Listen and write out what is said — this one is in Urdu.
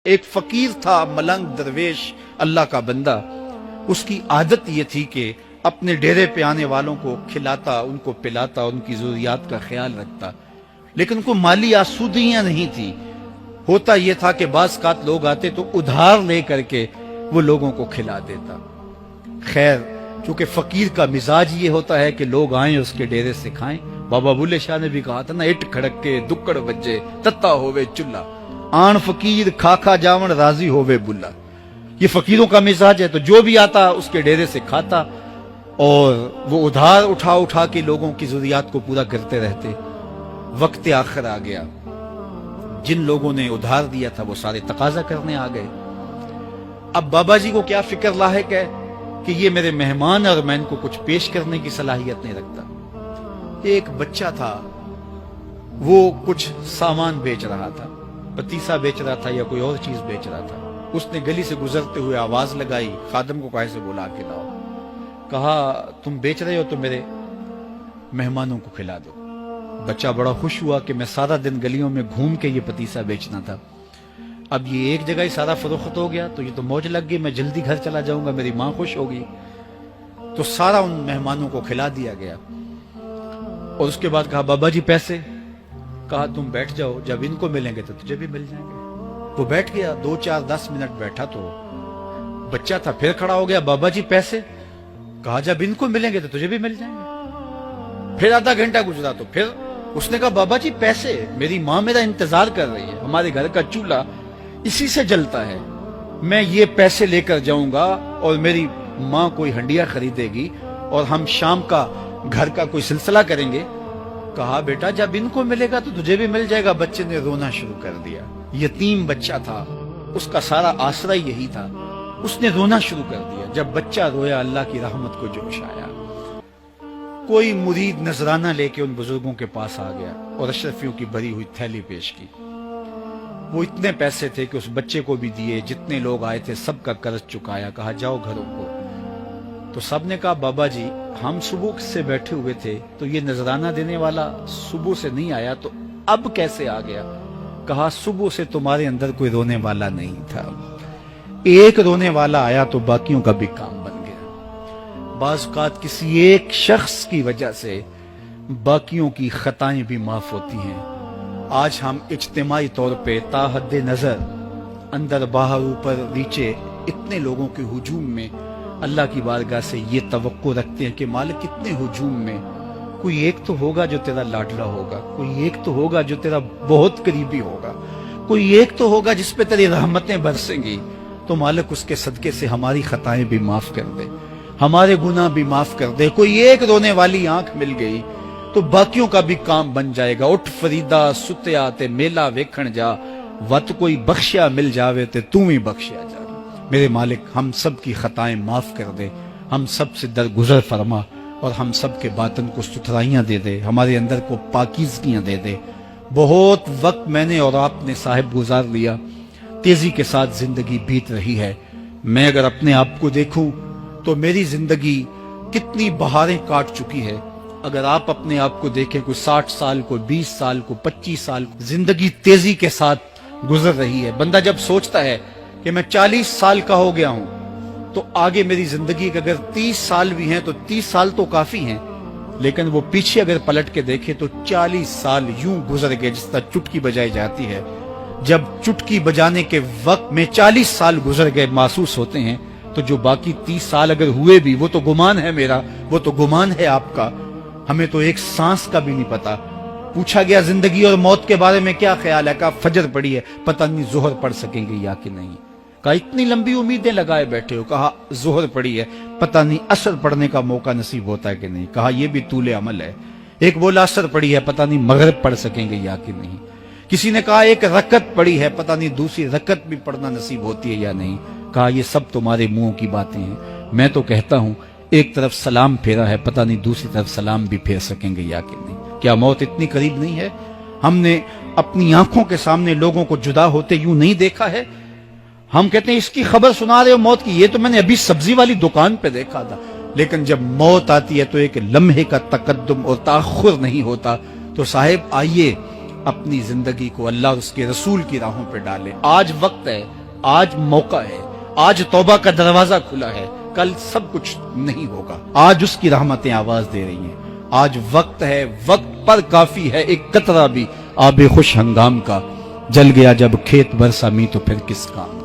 ایک فقیر تھا، ملنگ درویش، اللہ کا بندہ. اس کی عادت یہ تھی کہ اپنے ڈیرے پہ آنے والوں کو کھلاتا، ان کو پلاتا، ان کی ضروریات کا خیال رکھتا، لیکن کوئی مالی آسودگیاں نہیں تھی. ہوتا یہ تھا کہ بعض اوقات لوگ آتے تو ادھار لے کر کے وہ لوگوں کو کھلا دیتا. خیر، چونکہ فقیر کا مزاج یہ ہوتا ہے کہ لوگ آئیں اس کے ڈیرے سے کھائیں. بابا بلے شاہ نے بھی کہا تھا نا، اٹ کھڑک کے دکڑ بجے تتا ہووے چلا، آن فقیر کھا کھا جاون راضی ہووے بلا. یہ فقیروں کا مزاج ہے. تو جو بھی آتا اس کے ڈیرے سے کھاتا، اور وہ ادھار اٹھا اٹھا کے لوگوں کی ضروریات کو پورا کرتے رہتے. وقت آخر آ گیا، جن لوگوں نے ادھار دیا تھا وہ سارے تقاضا کرنے آ گئے. اب بابا جی کو کیا فکر لاحق ہے کہ یہ میرے مہمان اور میں ان کو کچھ پیش کرنے کی صلاحیت نہیں رکھتا. ایک بچہ تھا، وہ کچھ سامان بیچ رہا تھا، پتیسا بیچ رہا تھا یا کوئی اور چیز بیچ رہا تھا. اس نے گلی سے گزرتے ہوئے آواز لگائی، خادم کو کہا سے بلا کے لاؤ. کہا تم بیچ رہے ہو تو میرے مہمانوں کو کھلا دو. بچہ بڑا خوش ہوا کہ میں سارا دن گلیوں میں گھوم کے یہ پتیسا بیچنا تھا، اب یہ ایک جگہ ہی سارا فروخت ہو گیا تو یہ تو موج لگ گئی، میں جلدی گھر چلا جاؤں گا، میری ماں خوش ہوگی. تو سارا ان مہمانوں کو کھلا دیا گیا. اور اس کے بعد کہا بابا جی پیسے؟ کہا تم بیٹھ جاؤ، جب ان کو ملیں گے تو تجھے بھی مل جائیں گے. وہ بیٹھ گیا، 2 4 10 منٹ بیٹھا تو بچہ تھا، پھر کھڑا ہو گیا، بابا جی پیسے؟ کہا جب ان کو ملیں گے تو تجھے بھی مل جائیں گے. پھر آدھا گھنٹہ گزرا تو پھر اس نے کہا بابا جی پیسے؟ میری ماں میرا انتظار کر رہی ہے، ہمارے گھر کا چولہا اسی سے جلتا ہے، میں یہ پیسے لے کر جاؤں گا اور میری ماں کوئی ہنڈیا خریدے گی اور ہم شام کا گھر کا کوئی سلسلہ کریں گے. کہا بیٹا جب ان کو ملے گا تو تجھے بھی مل جائے گا. بچے نے رونا شروع کر دیا. یتیم بچہ تھا، اس کا سارا آسرا یہی تھا. اس نے رونا شروع کر دیا. جب بچہ رویا اللہ کی رحمت کو جوش آیا. کوئی مرید نذرانہ لے کے ان بزرگوں کے پاس آ گیا اور اشرفیوں کی بھری ہوئی تھیلی پیش کی. وہ اتنے پیسے تھے کہ اس بچے کو بھی دیے، جتنے لوگ آئے تھے سب کا قرض چکایا. کہا جاؤ گھروں کو. تو سب نے کہا بابا جی ہم صبح سے بیٹھے ہوئے تھے تو یہ نذرانہ دینے والا صبح سے نہیں آیا، تو اب کیسے آ گیا؟ کہا صبح سے تمہارے اندر کوئی رونے والا نہیں تھا، ایک رونے والا آیا تو باقیوں کا بھی کام بن گیا. بعض اوقات کسی ایک شخص کی وجہ سے باقیوں کی خطائیں بھی معاف ہوتی ہیں. آج ہم اجتماعی طور پہ تا حد نظر اندر باہر اوپر نیچے اتنے لوگوں کے ہجوم میں اللہ کی بارگاہ سے یہ توقع رکھتے ہیں کہ مالک اتنے ہجوم میں کوئی ایک تو ہوگا جو تیرا لاڈلا ہوگا، کوئی ایک تو ہوگا جو تیرا بہت قریبی ہوگا، کوئی ایک تو ہوگا جس پہ تیری رحمتیں برسیں گی. تو مالک اس کے صدقے سے ہماری خطائیں بھی معاف کر دے، ہمارے گناہ بھی معاف کر دے. کوئی ایک رونے والی آنکھ مل گئی تو باقیوں کا بھی کام بن جائے گا. اٹھ فریدا ستیا تے میلہ ویکھن جا، وت کوئی بخشیا مل جاوے تے تو ہی بخشیا جا. میرے مالک ہم سب کی خطائیں معاف کر دے، ہم سب سے درگزر فرما اور ہم سب کے باطن کو ستھرائیاں دے دے، ہمارے اندر کو پاکیزگیاں دے دے. بہت وقت میں نے اور آپ نے صاحب گزار لیا، تیزی کے ساتھ زندگی بیت رہی ہے. میں اگر اپنے آپ کو دیکھوں تو میری زندگی کتنی بہاریں کاٹ چکی ہے. اگر آپ اپنے آپ کو دیکھیں، کوئی 60 سال، کوئی 20 سال، کوئی 25 سال، زندگی تیزی کے ساتھ گزر رہی ہے. بندہ جب سوچتا ہے کہ میں 40 سال کا ہو گیا ہوں تو آگے میری زندگی کے اگر 30 سال بھی ہیں تو 30 سال تو کافی ہیں، لیکن وہ پیچھے اگر پلٹ کے دیکھے تو 40 سال یوں گزر گئے جس طرح چٹکی بجائی جاتی ہے. جب چٹکی بجانے کے وقت میں 40 سال گزر گئے محسوس ہوتے ہیں، تو جو باقی 30 سال اگر ہوئے بھی وہ تو گمان ہے میرا، وہ تو گمان ہے آپ کا. ہمیں تو ایک سانس کا بھی نہیں پتا. پوچھا گیا زندگی اور موت کے بارے میں کیا خیال ہے؟ کہا فجر پڑی ہے، پتہ نہیں ظہر پڑھ سکیں گے یا کہ نہیں. کہا اتنی لمبی امیدیں لگائے بیٹھے ہو. کہا ظہر پڑی ہے، پتہ نہیں عصر پڑھنے کا موقع نصیب ہوتا ہے کہ نہیں. کہا یہ بھی طول عمل ہے. ایک بولا عصر پڑی ہے، پتہ نہیں مغرب پڑھ سکیں گے یا کہ نہیں. کسی نے کہا ایک رکعت پڑی ہے، پتہ نہیں دوسری رکعت بھی پڑھنا نصیب ہوتی ہے یا نہیں. کہا یہ سب تمہارے منہوں کی باتیں ہیں. میں تو کہتا ہوں ایک طرف سلام پھیرا ہے، پتہ نہیں دوسری طرف سلام بھی پھیر سکیں گے یا کہ نہیں. کیا موت اتنی قریب نہیں ہے؟ ہم نے اپنی آنکھوں کے سامنے لوگوں کو جدا ہوتے یوں نہیں دیکھا ہے. ہم کہتے ہیں اس کی خبر سنا رہے ہو موت کی، یہ تو میں نے ابھی سبزی والی دکان پہ دیکھا تھا. لیکن جب موت آتی ہے تو ایک لمحے کا تقدم اور تاخر نہیں ہوتا. تو صاحب آئیے اپنی زندگی کو اللہ اور اس کے رسول کی راہوں پہ ڈالے. آج وقت ہے, آج موقع ہے, آج توبہ کا دروازہ کھلا ہے. کل سب کچھ نہیں ہوگا. آج اس کی رحمتیں آواز دے رہی ہیں. آج وقت ہے, وقت پر کافی ہے ایک قطرہ بھی آب خوش ہنگام کا. جل گیا جب کھیت برسا می تو پھر کس کام.